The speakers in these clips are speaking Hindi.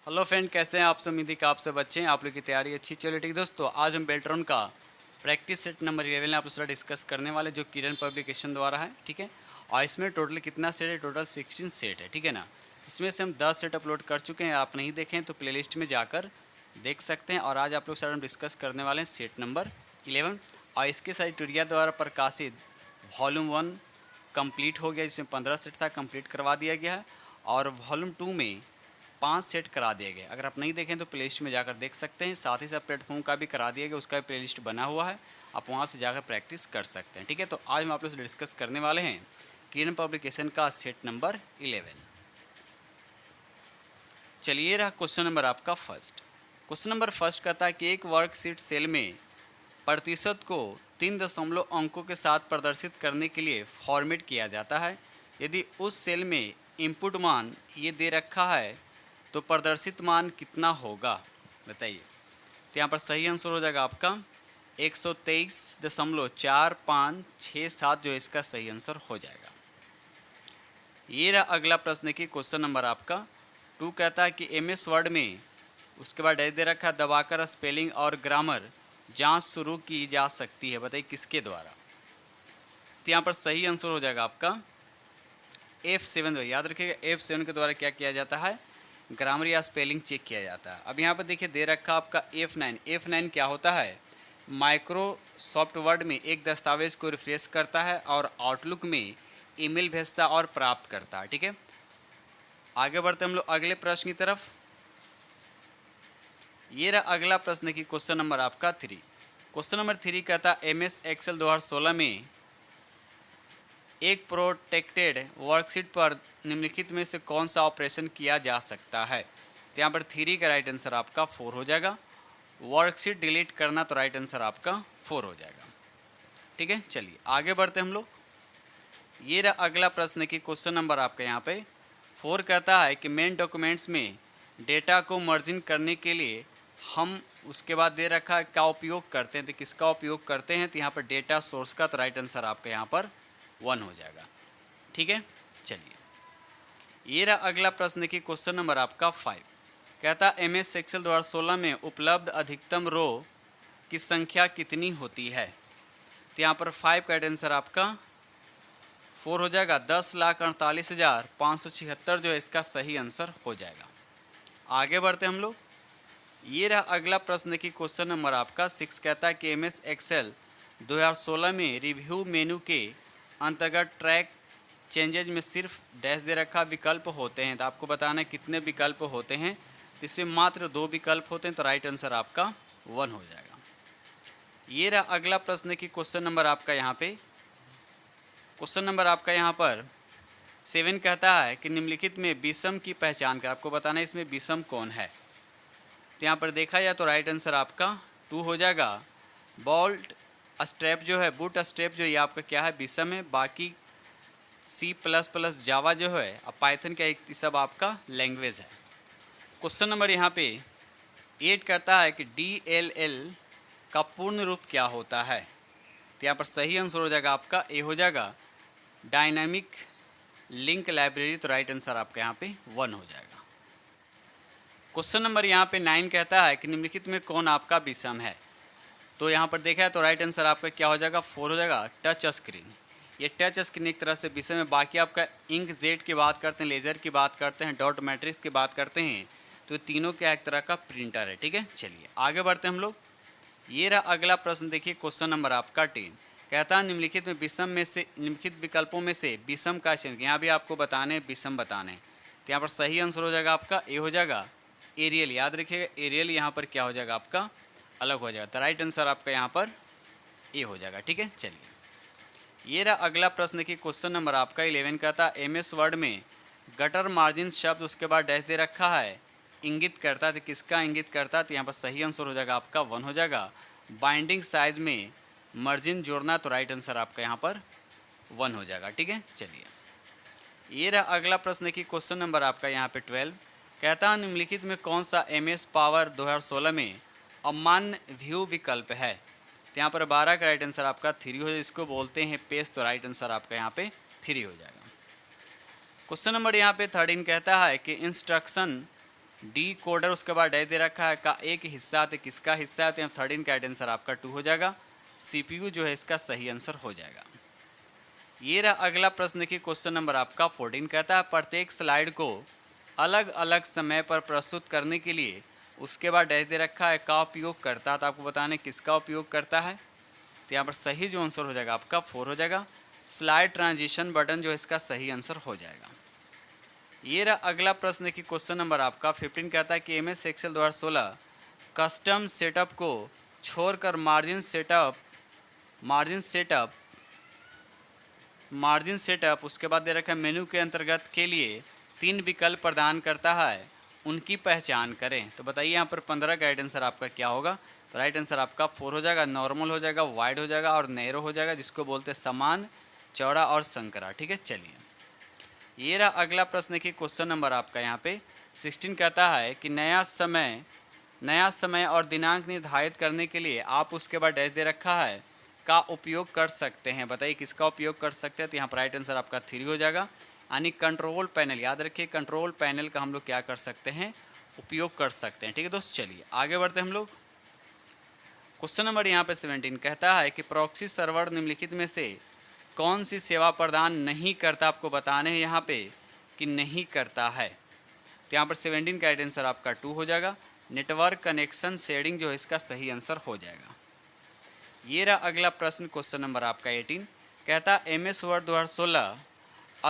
हेलो फ्रेंड, कैसे हैं आप सब। उम्मीद है कि आप सब अच्छे हैं, आप लोग की तैयारी अच्छी चलिए। ठीक दोस्तों, आज हम बेल्ट्रॉन का प्रैक्टिस सेट नंबर 11 आप लोग डिस्कस करने वाले, जो किरण पब्लिकेशन द्वारा है। ठीक है, और इसमें टोटल कितना सेट है? टोटल 16 सेट है। ठीक है ना। इसमें से हम 10 सेट अपलोड कर चुके हैं। आप नहीं देखें तो प्लेलिस्ट में जाकर देख सकते हैं। और आज आप लोग सर हम डिस्कस करने वाले हैं सेट नंबर 11, और इसके साथ ट्यूटोरियल द्वारा प्रकाशित वॉल्यूम 1 कंप्लीट हो गया, जिसमें 15 सेट था, कंप्लीट करवा दिया गया है। और वॉल्यूम 2 में 5 सेट करा दिए गए। अगर आप नहीं देखें तो प्लेलिस्ट में जाकर देख सकते हैं। साथ ही साथ प्लेटफॉर्म का भी करा दिया गया, उसका भी प्लेलिस्ट बना हुआ है, आप वहां से जाकर प्रैक्टिस कर सकते हैं। ठीक है, तो आज हम आप लोग से डिस्कस करने वाले हैं किरण पब्लिकेशन का सेट नंबर 11। चलिए रहा क्वेश्चन नंबर आपका फर्स्ट। क्वेश्चन नंबर फर्स्ट कहता है कि एक वर्कशीट सेल में प्रतिशत को 3 दशमलव अंकों के साथ प्रदर्शित करने के लिए फॉर्मेट किया जाता है। यदि उस सेल में इनपुट मान ये दे रखा है तो प्रदर्शित मान कितना होगा, बताइए। तो यहाँ पर सही आंसर हो जाएगा आपका 123.4567, जो इसका सही आंसर हो जाएगा। ये रहा अगला प्रश्न की क्वेश्चन नंबर आपका 2। कहता है कि MS वर्ड में उसके बाद डैश दे रखा, दबाकर स्पेलिंग और ग्रामर जांच शुरू की जा सकती है, बताइए किसके द्वारा। तो यहाँ पर सही आंसर हो जाएगा आपका F7। याद रखिएगा, F7 के द्वारा क्या किया जाता है? ग्रामर या स्पेलिंग चेक किया जाता है। अब यहाँ पर देखिए दे रखा आपका F9। F9 क्या होता है? माइक्रोसॉफ्ट वर्ड में एक दस्तावेज को रिफ्रेश करता है और आउटलुक में ईमेल भेजता और प्राप्त करता है। ठीक है, आगे बढ़ते हम लोग अगले प्रश्न की तरफ। ये रहा अगला प्रश्न की क्वेश्चन नंबर आपका 3। क्वेश्चन नंबर 3 कहता है MS एक्सेल 2016 में एक प्रोटेक्टेड वर्कशीट पर निम्नलिखित में से कौन सा ऑपरेशन किया जा सकता है। तो यहाँ पर 3 का राइट आंसर आपका 4 हो जाएगा। वर्कशीट डिलीट करना, तो राइट आंसर आपका 4 हो जाएगा। ठीक है, चलिए आगे बढ़ते हम लोग। ये रहा अगला प्रश्न की क्वेश्चन नंबर आपका यहाँ पे 4। कहता है कि मेन डॉक्यूमेंट्स में डेटा को मर्जिंग करने के लिए हम उसके बाद दे रखा है क्या उपयोग करते हैं, तो किसका उपयोग करते हैं। तो यहाँ पर डेटा सोर्स का, तो राइट आंसर आपका यहाँ पर 1 हो जाएगा। ठीक है, चलिए ये रहा अगला प्रश्न की क्वेश्चन नंबर आपका 5। कहता है MS एक्सेल 2016 में उपलब्ध अधिकतम रो की संख्या कितनी होती है। तो यहाँ पर 5 का आंसर आपका 4 हो जाएगा। 10,48,576, जो है इसका सही आंसर हो जाएगा। आगे बढ़ते हम लोग। ये रहा अगला प्रश्न की क्वेश्चन नंबर आपका 6। कहता है कि MS एक्सेल 2016 में रिव्यू मेनू के अंतर्गत ट्रैक चेंजेज में सिर्फ डैश दे रखा विकल्प होते हैं। तो आपको बताना है कितने विकल्प होते हैं। इसमें मात्र 2 विकल्प होते हैं, तो राइट आंसर आपका 1 हो जाएगा। ये रहा अगला प्रश्न की क्वेश्चन नंबर आपका यहाँ पे क्वेश्चन नंबर आपका यहाँ पर 7। कहता है कि निम्नलिखित में विषम की पहचान कर, आपको बताना है इसमें विषम कौन है। तो यहाँ पर देखा जाए तो राइट आंसर आपका 2 हो जाएगा। बोल्ट स्ट्रैप जो है, बूट स्ट्रैप जो ये आपका क्या है? विषम है। बाकी C++ जावा जो है, अब पाइथन का एक सब आपका लैंग्वेज है। क्वेश्चन नंबर यहाँ पे 8 कहता है कि DLL का पूर्ण रूप क्या होता है। तो यहाँ पर सही आंसर हो जाएगा आपका ए हो जाएगा, डायनामिक लिंक लाइब्रेरी, तो राइट आंसर आपका यहाँ पे 1 हो जाएगा। क्वेश्चन नंबर यहाँ पे 9 कहता है कि निम्नलिखित में कौन आपका विषम है। तो यहाँ पर देखा है तो राइट आंसर आपका क्या हो जाएगा? 4 हो जाएगा। टच स्क्रीन, ये टच स्क्रीन एक तरह से विषम है। बाकी आपका इंक जेड की बात करते हैं, लेज़र की बात करते हैं, डॉट मैट्रिक्स की बात करते हैं, तो तीनों क्या एक तरह का प्रिंटर है। ठीक है, चलिए आगे बढ़ते हैं हम लोग। ये रहा अगला प्रश्न, देखिए क्वेश्चन नंबर आपका 10। कहता है निम्नलिखित में विषम में से, निम्नलिखित विकल्पों में से विषम का चयन, यहाँ भी आपको बताने विषम बताने। तो यहाँ पर सही आंसर हो जाएगा आपका ए हो जाएगा, एरियल। याद रखिएगा एरियल यहाँ पर क्या हो जाएगा आपका? अलग हो जाएगा। तो राइट आंसर आपका यहाँ पर ए हो जाएगा। ठीक है, चलिए ये रहा अगला प्रश्न की क्वेश्चन नंबर आपका 11। कहता है MS वर्ड में गटर मार्जिन शब्द उसके बाद डैश दे रखा है इंगित करता है, तो किसका इंगित करता है। तो यहाँ पर सही आंसर हो जाएगा आपका 1 हो जाएगा। बाइंडिंग साइज में मार्जिन जोड़ना, तो राइट आंसर आपका यहाँ पर 1 हो जाएगा। ठीक है, चलिए ये रहा अगला प्रश्न की क्वेश्चन नंबर आपका यहाँ पे 12। कहता है निम्नलिखित में कौन सा MS पावर 2016 में अमान्य व्यू विकल्प है। तो यहाँ पर 12 का राइट आंसर आपका 3 हो जाए। इसको बोलते हैं पेज, तो राइट आंसर आपका यहाँ पे 3 हो जाएगा। क्वेश्चन नंबर यहाँ पे 13 कहता है कि इंस्ट्रक्शन डी कोडर उसके बाद डैश दे रखा है, का एक हिस्सा है तो किसका हिस्सा है, तो यहाँ 13 का राइट आंसर आपका 2 हो जाएगा। CPU जो है इसका सही आंसर हो जाएगा। ये रहा अगला प्रश्न की क्वेश्चन नंबर आपका 14 कहता है प्रत्येक स्लाइड को अलग अलग समय पर प्रस्तुत करने के लिए उसके बाद डैश दे रखा है का उपयोग करता है, तो आपको बताने किसका उपयोग करता है, तो यहाँ पर सही जो आंसर हो जाएगा आपका 4 हो जाएगा। स्लाइड ट्रांजिशन बटन जो इसका सही आंसर हो जाएगा। ये रहा अगला प्रश्न की क्वेश्चन नंबर आपका 15 कहता है कि MS एक्सेल 2016 कस्टम सेटअप को छोड़कर मार्जिन सेटअप उसके बाद दे रखा है मेनू के अंतर्गत के लिए 3 विकल्प प्रदान करता है, उनकी पहचान करें। तो बताइए यहाँ पर 15 का राइट आंसर आपका क्या होगा, तो राइट आंसर आपका 4 हो जाएगा। नॉर्मल हो जाएगा, वाइड हो जाएगा और नैरो हो जाएगा, जिसको बोलते हैं समान, चौड़ा और संकरा। ठीक है, चलिए ये रहा अगला प्रश्न की क्वेश्चन नंबर आपका यहाँ पे 16 कहता है कि नया समय और दिनांक निर्धारित करने के लिए आप उसके बाद डैश दे रखा है का उपयोग कर सकते हैं। बताइए किसका उपयोग कर सकते हैं, तो यहाँ पर राइट आंसर आपका 3 हो जाएगा। यानी कंट्रोल पैनल, याद रखिए कंट्रोल पैनल का हम लोग क्या कर सकते हैं, उपयोग कर सकते हैं। ठीक है दोस्त, चलिए आगे बढ़ते हैं हम लोग। क्वेश्चन नंबर यहाँ पे 17 कहता है कि प्रॉक्सी सर्वर निम्नलिखित में से कौन सी सेवा प्रदान नहीं करता, आपको बताने हैं यहाँ पे कि नहीं करता है। तो यहाँ पर 17 का राइट आंसर आपका 2 हो जाएगा। नेटवर्क कनेक्शन शेयरिंग जो है इसका सही आंसर हो जाएगा। ये रहा अगला प्रश्न क्वेश्चन नंबर आपका 18 कहता MS वर्ड 2016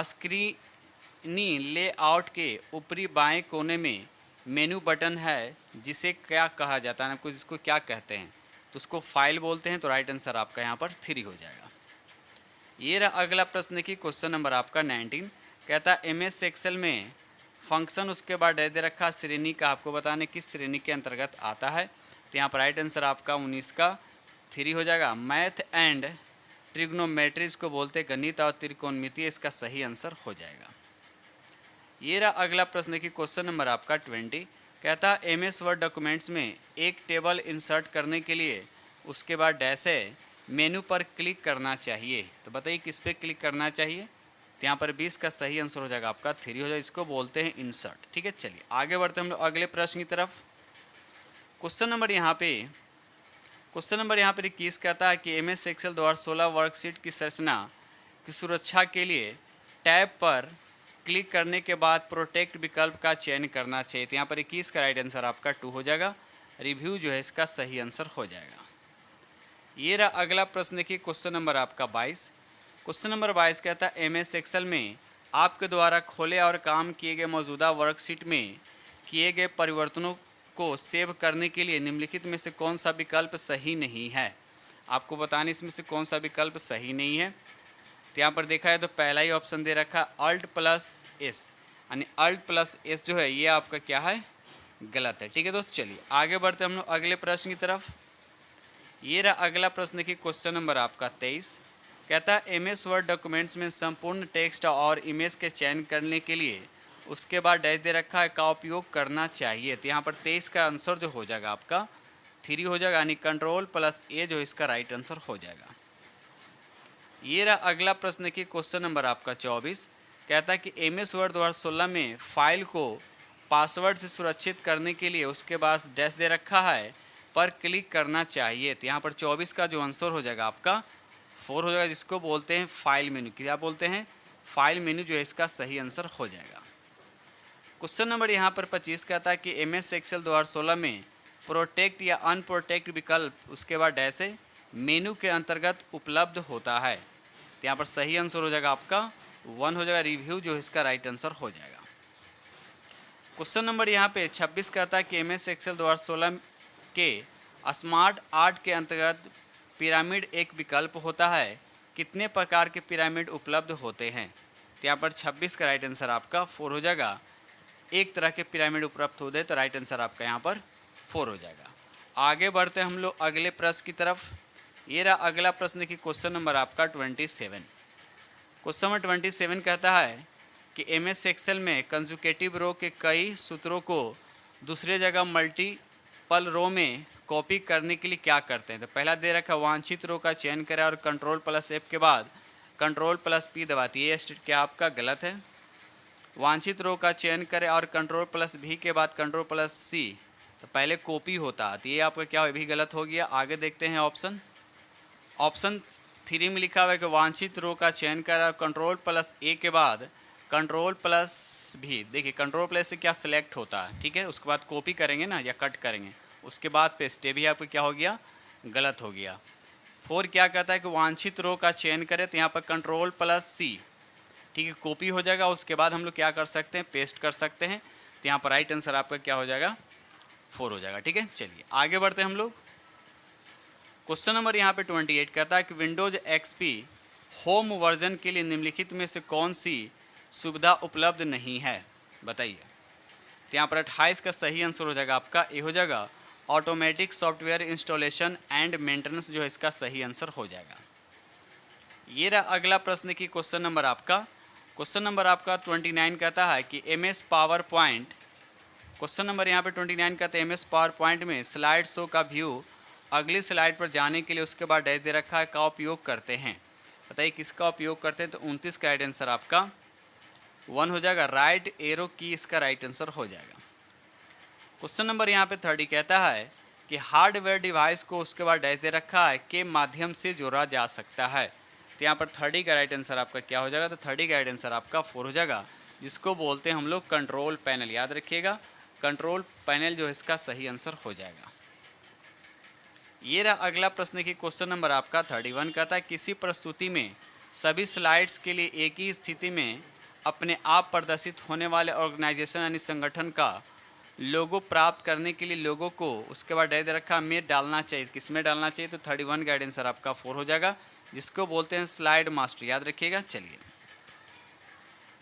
स्क्रीनी लेआउट के ऊपरी बाएं कोने में मेनू बटन है, जिसे क्या कहा जाता है, आपको जिसको क्या कहते हैं, तो उसको फाइल बोलते हैं। तो राइट आंसर आपका यहाँ पर 3 हो जाएगा। ये रहा अगला प्रश्न की क्वेश्चन नंबर आपका 19 कहता MS एक्सेल में फंक्शन उसके बाद दे रखा श्रेणी का, आपको बताने किस श्रेणी के अंतर्गत आता है। तो यहाँ पर राइट आंसर आपका 19 का 3 हो जाएगा। मैथ एंड ट्रिग्नोमेट्री को बोलते गणित और त्रिकोणमिति, इसका सही आंसर हो जाएगा। ये रहा अगला प्रश्न की क्वेश्चन नंबर आपका 20 कहता MS वर्ड डॉक्यूमेंट्स में एक टेबल इंसर्ट करने के लिए उसके बाद डैश है मेनू पर क्लिक करना चाहिए। तो बताइए किस पे क्लिक करना चाहिए, तो यहाँ पर 20 का सही आंसर हो जाएगा आपका 3 हो जाएगा। इसको बोलते हैं इंसर्ट। ठीक है, चलिए आगे बढ़ते हैं हम लोग अगले प्रश्न की तरफ। क्वेश्चन नंबर यहाँ पे 21 कहता है कि MS एक्सेल 2016 वर्कशीट की संरचना की सुरक्षा के लिए टैब पर क्लिक करने के बाद प्रोटेक्ट विकल्प का चयन करना चाहिए। तो यहाँ पर 21 का राइट आंसर आपका 2 हो जाएगा। रिव्यू जो है इसका सही आंसर हो जाएगा। ये रहा अगला प्रश्न की क्वेश्चन नंबर आपका 22। क्वेश्चन नंबर 22 कहता है MS एक्सेल में आपके द्वारा खोले और काम किए गए मौजूदा वर्कशीट में किए गए परिवर्तनों को सेव करने के लिए निम्नलिखित में से कौन सा विकल्प सही नहीं है। आपको बताने इसमें से कौन सा विकल्प सही नहीं है। तो यहाँ पर देखा है तो पहला ही ऑप्शन दे रखा Alt+S, यानी Alt+S जो है ये आपका क्या है, गलत है। ठीक है दोस्त, चलिए आगे बढ़ते हम लोग अगले प्रश्न की तरफ। ये रहा अगला प्रश्न की क्वेश्चन नंबर आपका 23 कहता है MS वर्ड डॉक्यूमेंट्स में संपूर्ण टेक्स्ट और इमेज के चयन करने के लिए उसके बाद डैश दे रखा है का उपयोग करना चाहिए। तो यहाँ पर 23 का आंसर जो हो जाएगा आपका 3 हो जाएगा, यानी Ctrl+A जो इसका राइट आंसर हो जाएगा। ये रहा अगला प्रश्न की क्वेश्चन नंबर आपका 24 कहता है कि MS वर्ड 2016 में फाइल को पासवर्ड से सुरक्षित करने के लिए उसके बाद डैश दे रखा है पर क्लिक करना चाहिए। तो यहाँ पर 24 का जो आंसर हो जाएगा आपका 4 हो जाएगा, जिसको बोलते हैं फाइल मेनू। क्या बोलते हैं, फाइल मेनू जो है इसका सही आंसर हो जाएगा। क्वेश्चन नंबर यहाँ पर 25 कहता है कि MS एक्सेल 2016 में प्रोटेक्ट या अनप्रोटेक्ट विकल्प उसके बाद डैश मेनू के अंतर्गत उपलब्ध होता है। तो यहाँ पर सही आंसर हो जाएगा आपका 1 हो जाएगा। रिव्यू जो इसका राइट आंसर हो जाएगा। क्वेश्चन नंबर यहाँ पे 26 कहता है कि MS एक्सेल 2016 के स्मार्ट आर्ट के अंतर्गत पिरामिड एक विकल्प होता है, कितने प्रकार के पिरामिड उपलब्ध होते हैं। तो यहाँ पर 26 का राइट आंसर आपका 4 हो जाएगा। एक तरह के पिरामिड उपलब्ध होते हैं, तो राइट आंसर आपका यहाँ पर 4 हो जाएगा। आगे बढ़ते हैं हम लोग अगले प्रश्न की तरफ। ये रहा अगला प्रश्न की क्वेश्चन नंबर आपका 27। क्वेश्चन नंबर 27 कहता है कि MS एक्सेल में कंजुकेटिव रो के कई सूत्रों को दूसरे जगह मल्टीपल रो में कॉपी करने के लिए क्या करते हैं। तो पहला दे रखा वांछित रो का चयन करें और Ctrl+F के बाद Ctrl+P दबाती है। ये स्टेट क्या आपका गलत है। वांछित रो का चयन करें और कंट्रोल प्लस भी के बाद कंट्रोल प्लस सी, तो पहले कॉपी होता है, तो ये आपका क्या भी गलत हो गया। आगे देखते हैं ऑप्शन 3 में लिखा हुआ है कि वांछित रो का चयन करें, कंट्रोल प्लस ए के बाद कंट्रोल प्लस भी। देखिए कंट्रोल प्लस से क्या सिलेक्ट होता है, ठीक है, उसके बाद कॉपी करेंगे ना या कट करेंगे, उसके बाद पेस्ट, भी आपका क्या हो गया, गलत हो गया। 4 क्या कहता है कि वांछित रो का चयन करें, तो यहाँ पर कंट्रोल प्लस सी, ठीक है, कॉपी हो जाएगा, उसके बाद हम लोग क्या कर सकते हैं, पेस्ट कर सकते हैं, तो यहाँ पर राइट आंसर आपका क्या हो जाएगा, 4 हो जाएगा। ठीक है, चलिए आगे बढ़ते हैं हम लोग। क्वेश्चन नंबर यहाँ पे 28 कहता है कि विंडोज एक्सपी होम वर्जन के लिए निम्नलिखित में से कौन सी सुविधा उपलब्ध नहीं है, बताइए। तो यहाँ पर 28 का सही आंसर हो जाएगा आपका ए हो जाएगा, automatic software installation and maintenance जो है इसका सही आंसर हो जाएगा। ये रहा अगला प्रश्न की क्वेश्चन नंबर आपका 29 कहता है कि MS power point, question number यहाँ पे 29 कहते हैं MS पावर पॉइंट में स्लाइड शो का व्यू अगली स्लाइड पर जाने के लिए उसके बाद डैश दे रखा है का उपयोग करते हैं, बताइए किसका उपयोग करते हैं। तो 29 का राइट आंसर आपका 1 हो जाएगा, राइट एरो की इसका राइट आंसर हो जाएगा। क्वेश्चन नंबर यहाँ पे 30 कहता है कि हार्डवेयर डिवाइस को उसके बाद डैश दे रखा है के माध्यम से जोड़ा जा सकता है, तो यहाँ पर 30 का राइट आंसर आपका क्या हो जाएगा, तो 30 का राइट आंसर आपका 4 हो जाएगा, जिसको बोलते हैं हम लोग कंट्रोल पैनल, याद रखिएगा कंट्रोल पैनल जो है इसका सही आंसर हो जाएगा। ये रहा अगला प्रश्न की क्वेश्चन नंबर आपका 31 कहता है किसी प्रस्तुति में सभी स्लाइड्स के लिए एक ही स्थिति में अपने आप प्रदर्शित होने वाले ऑर्गेनाइजेशन यानी संगठन का लोगो प्राप्त करने के लिए लोगों को उसके बाद डैश दे रखा में डालना चाहिए, किस में डालना चाहिए, तो 31 का आंसर आपका 4 हो जाएगा, जिसको बोलते हैं स्लाइड मास्टर, याद रखिएगा। चलिए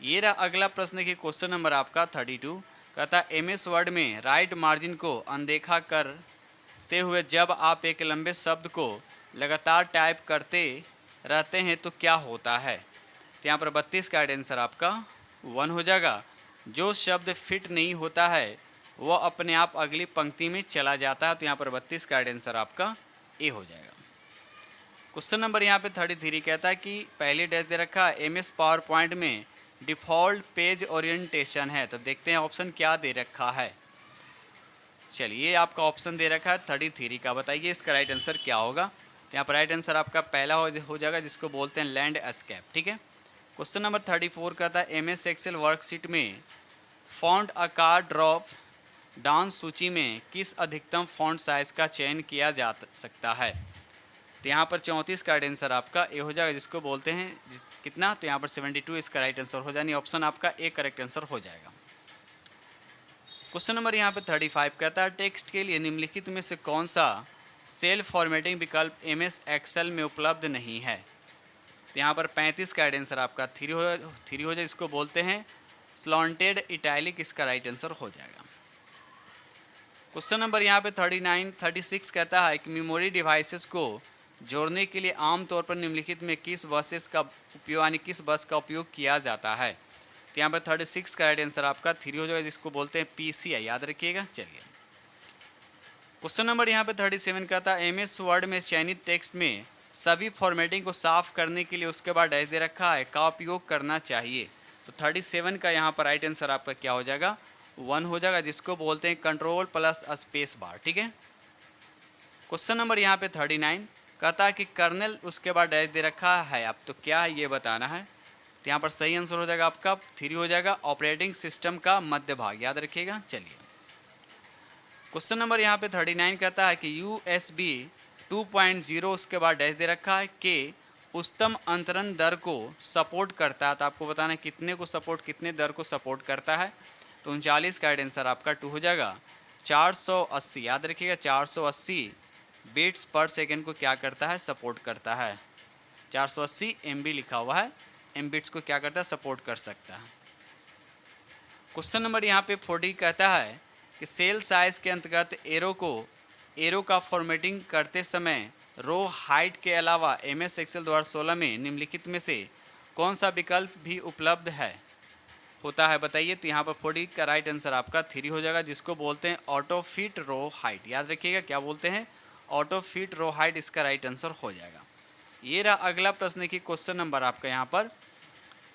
ये रहा अगला प्रश्न की क्वेश्चन नंबर आपका 32 कहता है MS वर्ड में राइट मार्जिन को अनदेखा करते हुए जब आप एक लंबे शब्द को लगातार टाइप करते रहते हैं तो क्या होता है, तो यहाँ पर 32 का आंसर आपका 1 हो जाएगा, जो शब्द फिट नहीं होता है वह अपने आप अगली पंक्ति में चला जाता है, तो यहाँ पर 32 का आंसर आपका ए हो जाएगा। क्वेश्चन नंबर यहाँ पे 33 कहता है कि पहले डैश दे रखा है MS पावर पॉइंट में डिफ़ॉल्ट पेज ओरिएंटेशन है, तो देखते हैं ऑप्शन क्या दे रखा है। चलिए आपका ऑप्शन दे रखा है 33 का, बताइए इसका राइट आंसर क्या होगा। तो यहाँ पर राइट आंसर आपका पहला हो जाएगा, जिसको बोलते हैं लैंड एस्केप। ठीक है, क्वेश्चन नंबर 34 कहता है MS एक्सेल वर्कशीट में फॉन्ट आकार ड्रॉप डाउन सूची में किस अधिकतम फॉन्ट साइज़ का चयन किया जा सकता है, तो यहाँ पर 34 का आंसर आपका ए हो जाएगा, जिसको बोलते हैं कितना, तो यहाँ पर 72 इसका राइट आंसर हो जाए, ऑप्शन आपका ए करेक्ट आंसर हो जाएगा। क्वेश्चन नंबर यहाँ पे 35 कहता है टेक्स्ट के लिए निम्नलिखित में से कौन सा सेल फॉर्मेटिंग विकल्प MS एक्सेल में उपलब्ध नहीं है, तो यहाँ पर 35 का आंसर आपका 3 हो जाए, इसको बोलते हैं स्लॉन्टेड इटैलिक, इसका राइट आंसर हो जाएगा। क्वेश्चन नंबर यहाँ पे 36 कहता है कि मेमोरी डिवाइसेस को जोड़ने के लिए आमतौर पर निम्नलिखित में किस बसेस का उपयोग यानी किस बस का उपयोग किया जाता है, तो यहाँ पर 36 का राइट आंसर आपका 3 हो जाएगा, जिसको बोलते हैं PCI, याद रखिएगा। चलिए क्वेश्चन नंबर यहाँ पे 37 कहता है MS वर्ड में चयनित टेक्स्ट में सभी फॉर्मेटिंग को साफ करने के लिए उसके बाद डैश दे रखा है का उपयोग करना चाहिए, तो 37 का यहाँ पर राइट आंसर आपका क्या हो जाएगा, 1 हो जाएगा, जिसको बोलते हैं कंट्रोल प्लस स्पेस बार। ठीक है, क्वेश्चन नंबर यहाँ पे 39 कहता है कि कर्नेल उसके बाद डैश दे रखा है, अब तो क्या है ये बताना है, तो यहाँ पर सही आंसर हो जाएगा आपका 3 हो जाएगा, ऑपरेटिंग सिस्टम का मध्य भाग, याद रखिएगा। चलिए क्वेश्चन नंबर यहाँ पे 39 कहता है कि USB 2.0 उसके बाद डैश दे रखा है कि उच्चतम अंतरण दर को सपोर्ट करता है, तो आपको बताना है कितने दर को सपोर्ट करता है, तो 39 का आंसर आपका 2 हो जाएगा, 480, याद रखिएगा 480 बीट्स पर सेकेंड को क्या करता है, सपोर्ट करता है, 480 MB लिखा हुआ है, MBits को क्या करता है, सपोर्ट कर सकता है। क्वेश्चन नंबर यहाँ पे 40 कहता है कि सेल साइज के अंतर्गत एरो का फॉर्मेटिंग करते समय रो हाइट के अलावा MS एक्सेल 2016 में निम्नलिखित में से कौन सा विकल्प भी उपलब्ध होता है, बताइए। तो यहाँ पर 40 का राइट आंसर आपका 3 हो जाएगा, जिसको बोलते हैं ऑटो फिट रो हाइट, याद रखिएगा क्या बोलते हैं, ऑटो फिट रो हाइट, इसका राइट आंसर हो जाएगा। ये रहा अगला प्रश्न की क्वेश्चन नंबर आपका यहाँ पर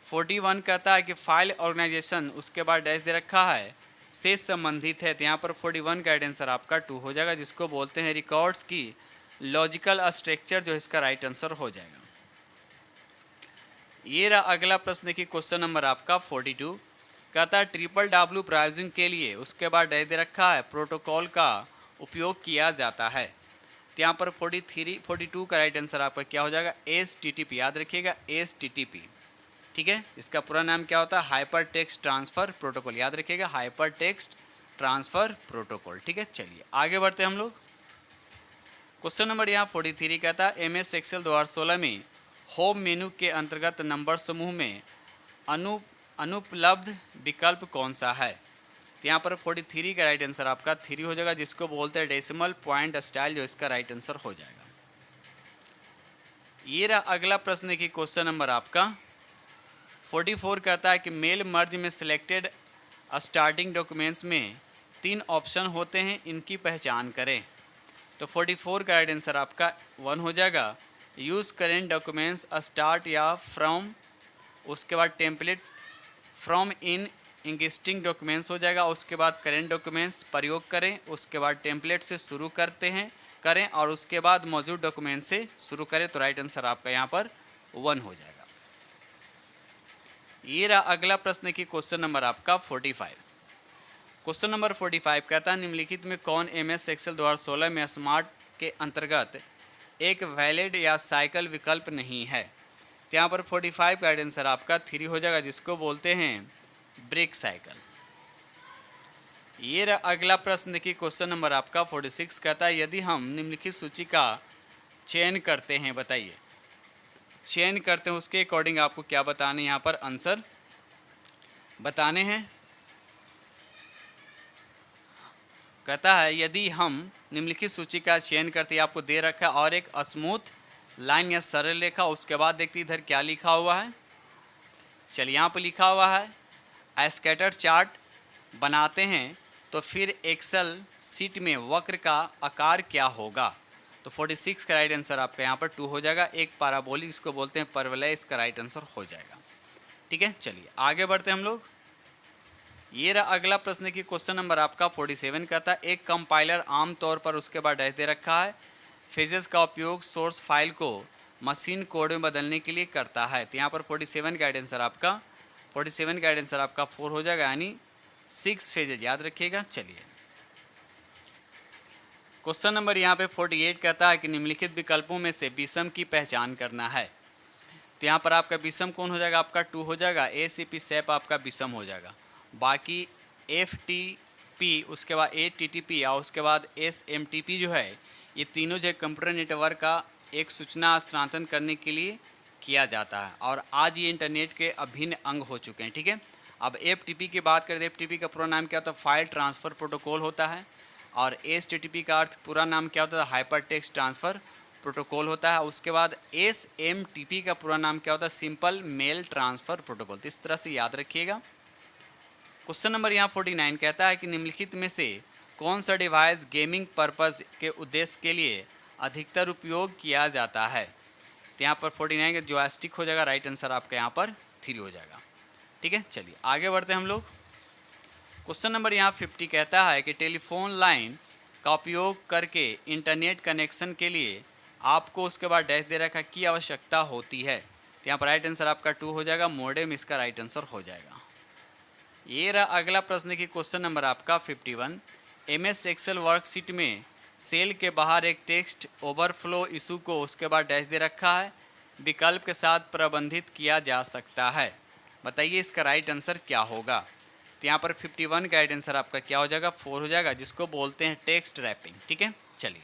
41 कहता है कि फाइल ऑर्गेनाइजेशन, उसके बाद डैश दे रखा है, से संबंधित है। तो यहाँ पर 41 का राइट आंसर आपका 2 हो जाएगा, जिसको बोलते हैं रिकॉर्ड्स की लॉजिकल स्ट्रक्चर, जो इसका राइट आंसर हो जाएगा। ये रहा अगला प्रश्न की क्वेश्चन नंबर आपका 42, कहता है ट्रिपल डब्ल्यू ब्राउजिंग के लिए, उसके बाद डैश दे रखा है, प्रोटोकॉल का उपयोग किया जाता है। तो यहाँ पर 43 42 का राइट आंसर आपका क्या हो जाएगा, HTTP, याद रखिएगा HTTP, ठीक है। इसका पूरा नाम क्या होता है, हाइपर टेक्स्ट ट्रांसफ़र प्रोटोकॉल, याद रखिएगा हाइपर टेक्स्ट ट्रांसफ़र प्रोटोकॉल, ठीक है। चलिए आगे बढ़ते हैं हम लोग। क्वेश्चन नंबर यहाँ 43 कहता है MS एक्सेल 2016 में होम मेनू के अंतर्गत नंबर समूह में अनुपलब्ध विकल्प कौन सा है। तो यहाँ पर 43 का राइट आंसर आपका 3 हो जाएगा, जिसको बोलते हैं डेसिमल पॉइंट स्टाइल, जो इसका राइट आंसर हो जाएगा। ये रहा अगला प्रश्न की क्वेश्चन नंबर आपका 44, कहता है कि मेल मर्ज में सिलेक्टेड स्टार्टिंग डॉक्यूमेंट्स में 3 ऑप्शन होते हैं, इनकी पहचान करें। तो 44 का राइट आंसर आपका 1 हो जाएगा, यूज़ करेंट डॉक्यूमेंट्स स्टार्ट या फ्रॉम, उसके बाद template from in existing documents हो जाएगा, उसके बाद करेंट डॉक्यूमेंट्स प्रयोग करें, उसके बाद टेम्पलेट से शुरू करें और उसके बाद मौजूद डॉक्यूमेंट से शुरू करें। तो राइट आंसर आपका यहाँ पर 1 हो जाएगा। ये रहा अगला प्रश्न की क्वेश्चन नंबर आपका 45। क्वेश्चन नंबर 45 कहता है निम्नलिखित में कौन MS एक्सेल 2016 में स्मार्ट के अंतर्गत एक वैलिड या साइकिल विकल्प नहीं है। तो यहाँ पर 45 का राइट आंसर आपका 3 हो जाएगा, जिसको बोलते हैं ब्रेक साइकिल। ये रहा अगला प्रश्न की क्वेश्चन नंबर आपका 46, कहता है यदि हम निम्नलिखित सूची का चयन करते हैं, बताइए चयन करते हैं, उसके अकॉर्डिंग आपको क्या बताने, यहाँ पर आंसर बताने हैं। कहता है यदि हम निम्नलिखित सूची का चयन करते हैं, आपको दे रखा है और एक स्मूथ लाइन या सरल रेखा, उसके बाद देखते इधर क्या लिखा हुआ है। चलिए यहाँ पर लिखा हुआ है स्कैटर चार्ट बनाते हैं तो फिर एक्सेल सीट में वक्र का आकार क्या होगा। तो 46 का राइट आंसर आपका यहाँ पर 2 हो जाएगा, एक पैराबोलिक, इसको बोलते हैं परवलय, इसका राइट आंसर हो जाएगा, ठीक है। चलिए आगे बढ़ते हैं हम लोग। ये रहा अगला प्रश्न की क्वेश्चन नंबर आपका 47, कहता है एक कंपाइलर आमतौर पर, उसके बाद डैश दे रखा है, फेजेस का उपयोग सोर्स फाइल को मशीन कोड में बदलने के लिए करता है। तो यहाँ पर 47 का आंसर आपका 47 का आंसर आपका 4 हो जाएगा, यानी 6 फेजेज, याद रखिएगा। चलिए क्वेश्चन नंबर यहाँ पे 48 कहता है कि निम्नलिखित विकल्पों में से विषम की पहचान करना है। तो यहाँ पर आपका विषम कौन हो जाएगा, आपका 2 हो जाएगा, ACP SAP आपका विषम हो जाएगा। बाकी FTP, उसके बाद ATTP और उसके बाद SMTP जो है, ये तीनों जो कंप्यूटर नेटवर्क का एक सूचना स्थानांतरण करने के लिए किया जाता है, और आज ये इंटरनेट के अभिन्न अंग हो चुके हैं, ठीक है। अब FTP की बात करें तो FTP का पूरा नाम क्या होता है, फाइल ट्रांसफ़र प्रोटोकॉल होता है, और HTTP का अर्थ पूरा नाम क्या होता है, हाइपर टेक्स्ट ट्रांसफ़र प्रोटोकॉल होता है। उसके बाद SMTP का पूरा नाम क्या होता है, सिंपल मेल ट्रांसफ़र प्रोटोकॉल। तो इस तरह से याद रखिएगा। क्वेश्चन नंबर यहाँ 49 कहता है कि निम्नलिखित में से कौन सा डिवाइस गेमिंग पर्पज़ के उद्देश्य के लिए अधिकतर उपयोग किया जाता है। तो यहाँ पर 49 का जॉयस्टिक हो जाएगा, राइट आंसर आपका यहाँ पर 3 हो जाएगा, ठीक है। चलिए आगे बढ़ते हैं हम लोग। क्वेश्चन नंबर यहाँ 50 कहता है कि टेलीफोन लाइन का उपयोग करके इंटरनेट कनेक्शन के लिए आपको उसके बाद डैश दे रखा की आवश्यकता होती है। तो यहाँ पर राइट आंसर आपका 2 हो जाएगा, मोडेम इसका राइट आंसर हो जाएगा। ये रहा अगला प्रश्न की क्वेश्चन नंबर आपका 51, MS एक्सेल वर्कशीट में सेल के बाहर एक टेक्स्ट ओवरफ्लो इशू को उसके बाद डैश दे रखा है विकल्प के साथ प्रबंधित किया जा सकता है। बताइए इसका राइट आंसर क्या होगा। तो यहाँ पर 51 का राइट आंसर आपका क्या हो जाएगा, 4 हो जाएगा, जिसको बोलते हैं टेक्स्ट रैपिंग, ठीक है। चलिए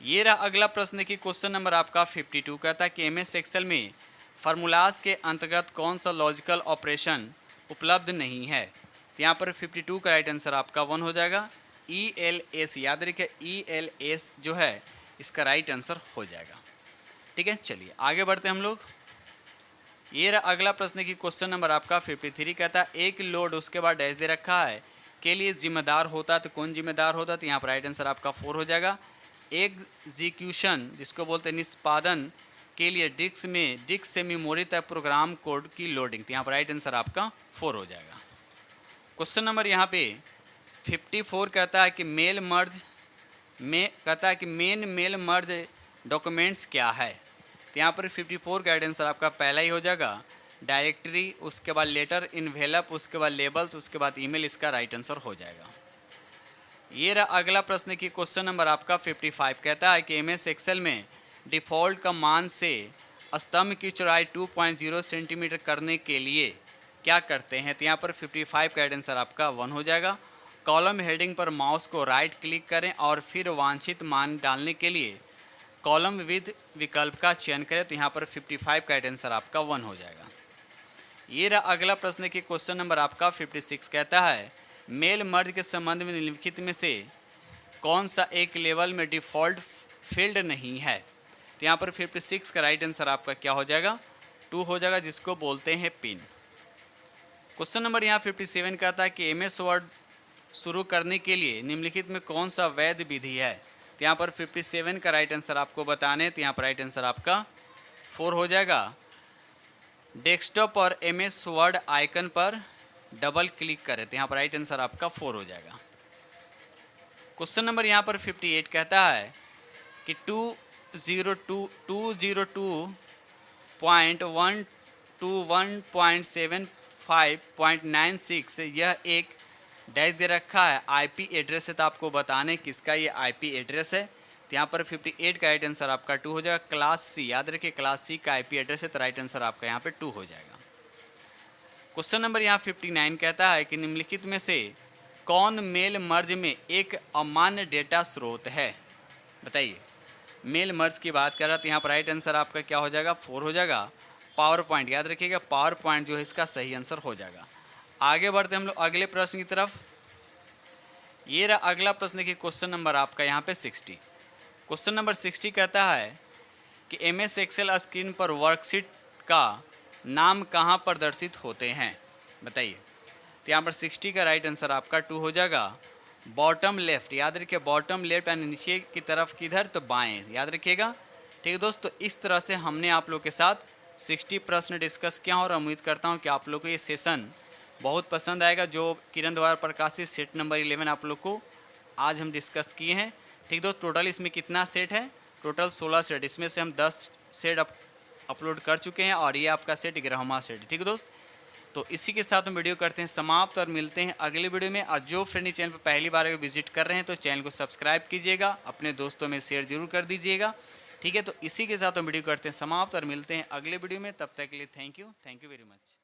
ये रहा अगला प्रश्न की क्वेश्चन नंबर आपका 52, कहता है कि MS एक्सेल में फार्मूलाज के अंतर्गत कौन सा लॉजिकल ऑपरेशन उपलब्ध नहीं है। तो यहाँ पर 52 का राइट आंसर आपका 1 हो जाएगा, ELS, याद रखिए ELS जो है इसका राइट आंसर हो जाएगा, ठीक है। चलिए आगे बढ़ते हैं हम लोग। ये रहा अगला प्रश्न की क्वेश्चन नंबर आपका 53, कहता है एक लोड उसके बाद डैश दे रखा है के लिए जिम्मेदार होता है, तो कौन जिम्मेदार होता है। तो यहाँ पर राइट आंसर आपका 4 हो जाएगा। एग्जीक्यूशन जिसको बोलते हैं निष्पादन के लिए डिस्क से मेमोरी तक प्रोग्राम कोड की लोडिंग। तो यहाँ पर राइट आंसर आपका 4 हो जाएगा। क्वेश्चन नंबर यहाँ पे 54 कहता है कि मेन मेल मर्ज डॉक्यूमेंट्स क्या है। तो यहाँ पर 54 का आंसर आपका पहला ही हो जाएगा डायरेक्टरी, उसके बाद लेटर, इन्वेलप, उसके बाद लेबल्स, उसके बाद ईमेल, इसका राइट आंसर हो जाएगा। ये रहा अगला प्रश्न की क्वेश्चन नंबर आपका 55 कहता है कि एमएस एक्सेल में डिफ़ॉल्ट का मान से स्तंभ की चौड़ाई 2.0 सेंटीमीटर करने के लिए क्या करते हैं। तो यहाँ पर 55 का आंसर आपका 1 हो जाएगा। कॉलम हेडिंग पर माउस को राइट क्लिक करें और फिर वांछित मान डालने के लिए कॉलम विद विकल्प का चयन करें। तो यहाँ पर 55 का आंसर आपका 1 हो जाएगा। ये रहा अगला प्रश्न की क्वेश्चन नंबर आपका 56 कहता है मेल मर्ज के संबंध में निम्नलिखित में से कौन सा एक लेवल में डिफ़ॉल्ट फील्ड नहीं है। तो यहाँ पर 56 का राइट आंसर आपका क्या हो जाएगा 2 हो जाएगा, जिसको बोलते हैं पिन। क्वेश्चन नंबर यहाँ 57 कहता है कि एमएस वर्ड शुरू करने के लिए निम्नलिखित में कौन सा वैध विधि है। तो यहाँ पर 57 का राइट आंसर आपको बताने, तो यहाँ पर राइट आंसर आपका 4 हो जाएगा। डेस्कटॉप और एमएस वर्ड आइकन पर डबल क्लिक करें। तो यहाँ पर राइट आंसर आपका 4 हो जाएगा। क्वेश्चन नंबर यहाँ पर 58 कहता है कि 202.121.75.96 यह एक डैश दे रखा है आईपी एड्रेस है। तो आपको बताने किसका ये आईपी एड्रेस है। तो यहाँ पर 58 का राइट आंसर आपका 2 हो जाएगा। क्लास सी, याद रखिए क्लास सी का आईपी एड्रेस है, तो राइट आंसर आपका यहाँ पे 2 हो जाएगा। क्वेश्चन नंबर यहाँ 59 कहता है कि निम्नलिखित में से कौन मेल मर्ज में एक अमान्य डेटा स्रोत है। बताइए, मेल मर्ज की बात कर रहा था। यहाँ पर राइट आंसर आपका क्या हो जाएगा 4 हो जाएगा। पावर पॉइंट, याद रखिएगा पावर पॉइंट जो है इसका सही आंसर हो जाएगा। आगे बढ़ते हम लोग अगले प्रश्न की तरफ। ये रहा अगला प्रश्न की क्वेश्चन नंबर आपका यहाँ पे 60। क्वेश्चन नंबर 60 कहता है कि एमएस एक्सेल स्क्रीन पर वर्कशीट का नाम कहाँ प्रदर्शित होते हैं। बताइए, तो यहाँ पर 60 का राइट आंसर आपका 2 हो जाएगा। बॉटम लेफ्ट, याद रखिए बॉटम लेफ्ट यानी नीचे की तरफ किधर, तो बाएं, याद रखिएगा। ठीक है दोस्तों, इस तरह से हमने आप लोग के साथ 60 प्रश्न डिस्कस किया और उम्मीद करता हूँ कि आप लोग को ये सेशन बहुत पसंद आएगा। जो किरण द्वारा प्रकाशित सेट नंबर 11 आप लोग को आज हम डिस्कस किए हैं। ठीक दोस्त, टोटल इसमें कितना सेट है, टोटल 16 सेट। इसमें से हम 10 सेट अपलोड कर चुके हैं और ये आपका सेट 11वां सेट। ठीक है दोस्त, तो इसी के साथ हम वीडियो करते हैं समाप्त और मिलते हैं अगले वीडियो में। और जो फ्रेंड इस चैनल पर पहली बार विजिट कर रहे हैं तो चैनल को सब्सक्राइब कीजिएगा, अपने दोस्तों में शेयर जरूर कर दीजिएगा। ठीक है, तो इसी के साथ हम वीडियो करते हैं समाप्त और मिलते हैं अगले वीडियो में। तब तक के लिए थैंक यू वेरी मच।